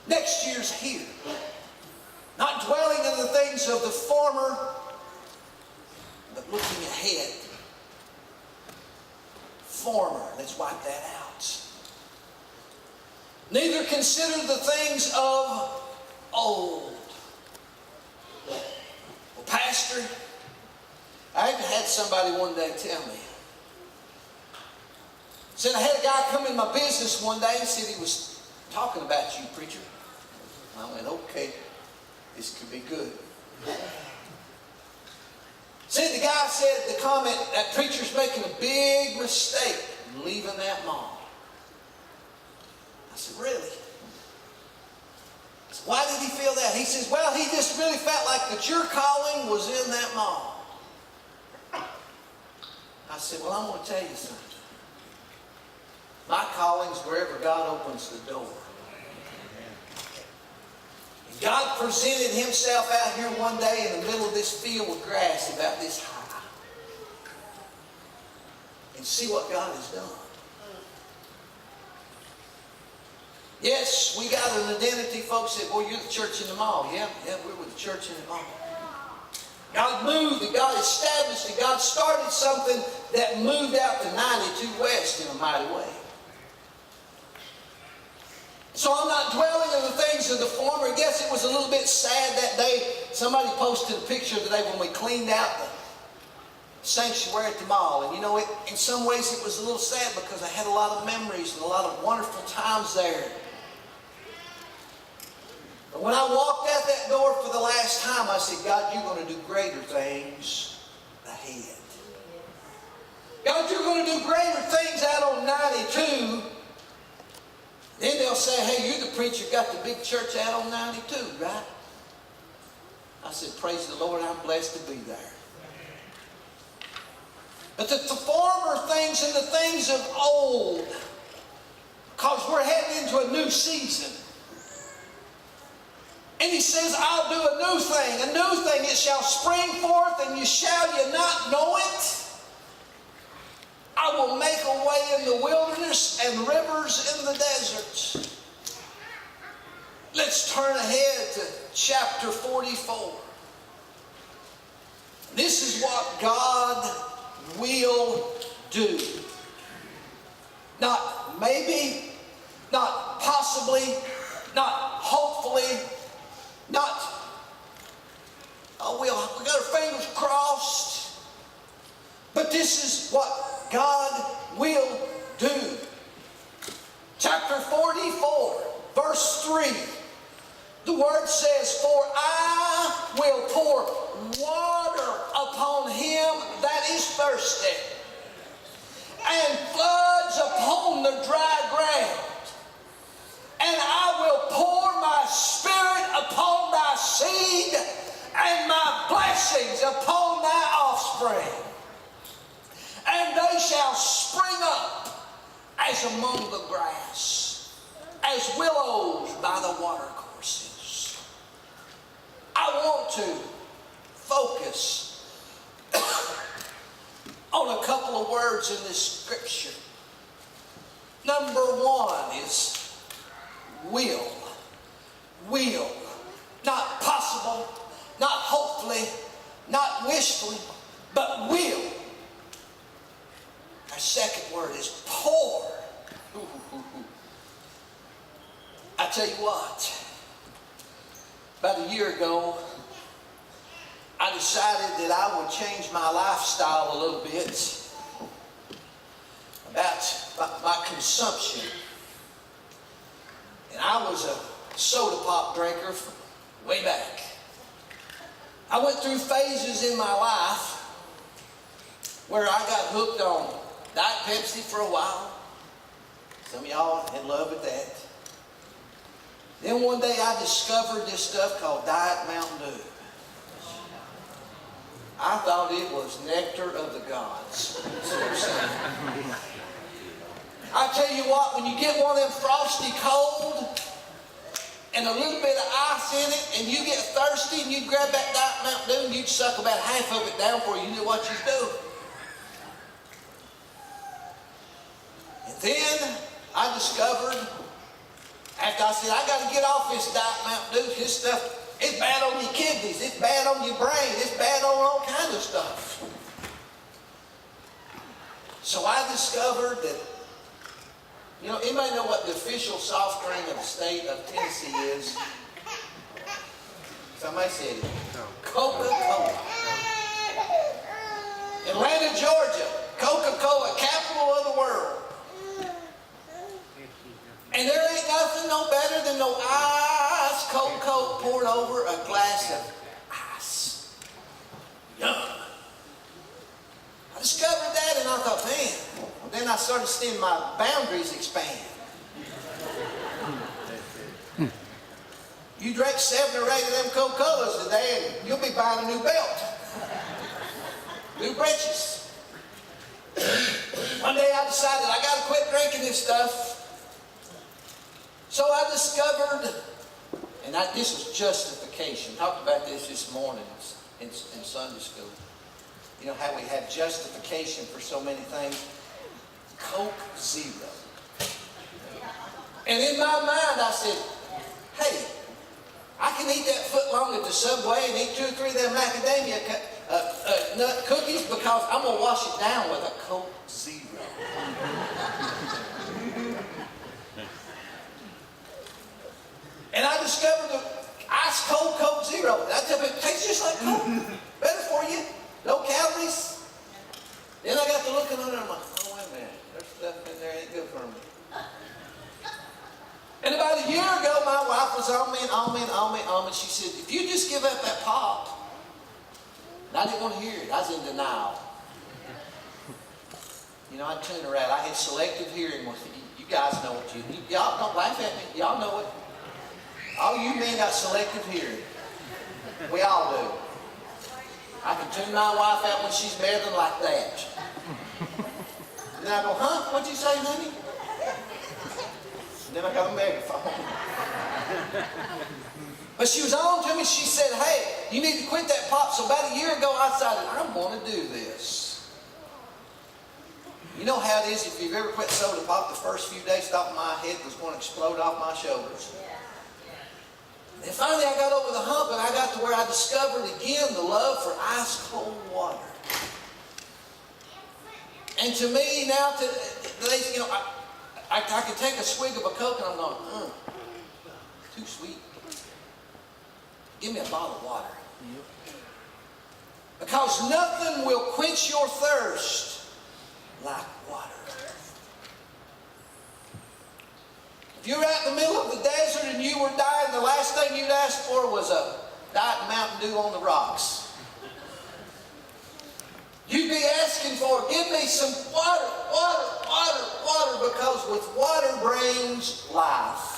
Next year's here. Not dwelling on the things of the former, but looking ahead. Former, let's wipe that out. Neither consider the things of old. Well, Pastor, I had somebody one day tell me. Said I had a guy come in my business one day and said he was talking about you, preacher. I went, okay, this could be good. Said the guy said the comment, that preacher's making a big mistake leaving that mall. I said, really? I said, why did he feel that? He says, well, he just really felt like that your calling was in that mall. I said, well, I'm going to tell you something. My calling's wherever God opens the door. And God presented himself out here one day in the middle of this field with grass about this high. And see what God has done. Yes, we got an identity. Folks said, well, you're the church in the mall. Yeah, we're with the church in the mall. God moved and God established and God started something that moved out to 92 West in a mighty way. So I'm not dwelling on the things of the former. I guess it was a little bit sad that day. Somebody posted a picture today when we cleaned out the sanctuary at the mall. And you know, in some ways it was a little sad because I had a lot of memories and a lot of wonderful times there. But when I walked out that door for the last time, I said, God, you're going to do greater things ahead. God, you're going to do greater things out on 92. Then they'll say, hey, you're the preacher got the big church out on 92, right? I said, praise the Lord, I'm blessed to be there. But the former things and the things of old, because we're heading into a new season. And he says, I'll do a new thing, it shall spring forth, and shall you not know it? I will make a way in the wilderness and rivers in the desert. Let's turn ahead to chapter 44. This is what God will do. Not maybe, not possibly, not hopefully, not, oh, we got our fingers crossed. But this is what God will do. Chapter 44, verse 3. The word says, for I will pour water upon him that is thirsty, and floods upon the dry ground. And I will pour my spirit upon thy seed, and my blessings upon thy offspring. And they shall spring up as among the grass, as willows by the watercourses. I want to focus on a couple of words in this scripture. Number one is will. Will. Not possible, not hopefully, not wishfully, but will. Our second word is pour. I tell you what, about a year ago, I decided that I would change my lifestyle a little bit about my consumption. And I was a soda pop drinker from way back. I went through phases in my life where I got hooked on Diet Pepsi for a while. Some of y'all in love with that. Then one day I discovered this stuff called Diet Mountain Dew. I thought it was nectar of the gods. That's what I'm saying. I tell you what, when you get one of them frosty cold and a little bit of ice in it and you get thirsty and you grab that Diet Mountain Dew and you'd suck about half of it down before you knew what you was doing. And then I discovered After I said, I got to get off this Diet Mountain Dew, this stuff, it's bad on your kidneys, it's bad on your brain, it's bad on all kinds of stuff. So I discovered that, you know, anybody know what the official soft drink of the state of Tennessee is? Somebody said it. Coca-Cola. Atlanta, Georgia. Coca-Cola, capital of the world. And there ain't nothing no better than no ice cold Coke poured over a glass of ice. Yum. I discovered that and I thought, man. Then I started seeing my boundaries expand. You drink 7 or 8 of them Coca-Colas today and you'll be buying a new belt. New breeches. One day I decided I got to quit drinking this stuff. So I discovered, and this was justification. Talked about this morning in Sunday school. You know how we have justification for so many things. Coke Zero. And in my mind I said, hey, I can eat that foot long at the Subway and eat 2 or 3 of them macadamia nut cookies because I'm going to wash it down with a Coke Zero. And I discovered the ice cold Coke Zero. It tastes just like Coke. Better for you. No calories. Then I got to looking under and I'm like, oh, wait a minute. There's stuff in there that ain't good for me. And about a year ago, my wife was on me. She said, if you just give up that pop. And I didn't want to hear it. I was in denial. You know, I'd tune her out. I had selective hearing. You guys know what y'all don't laugh at me. Y'all know it. All you men got selective hearing. We all do. I can tune my wife out when she's better like that. And then I go, huh? What'd you say, honey? And then I got a megaphone. But she was on to me. She said, hey, you need to quit that pop. So about a year ago, I decided, I'm going to do this. You know how it is if you've ever quit soda pop, the first few days, thought my head was going to explode off my shoulders. And finally I got over the hump and I got to where I discovered again the love for ice cold water. And to me now, you know, I could take a swig of a Coke and I'm going, too sweet. Give me a bottle of water. Because nothing will quench your thirst like water. If you're out in the middle of the desert and you were dying, the last thing you'd ask for was a Diet Mountain Dew on the rocks. You'd be asking for, give me some water, water, water, water, because with water brings life.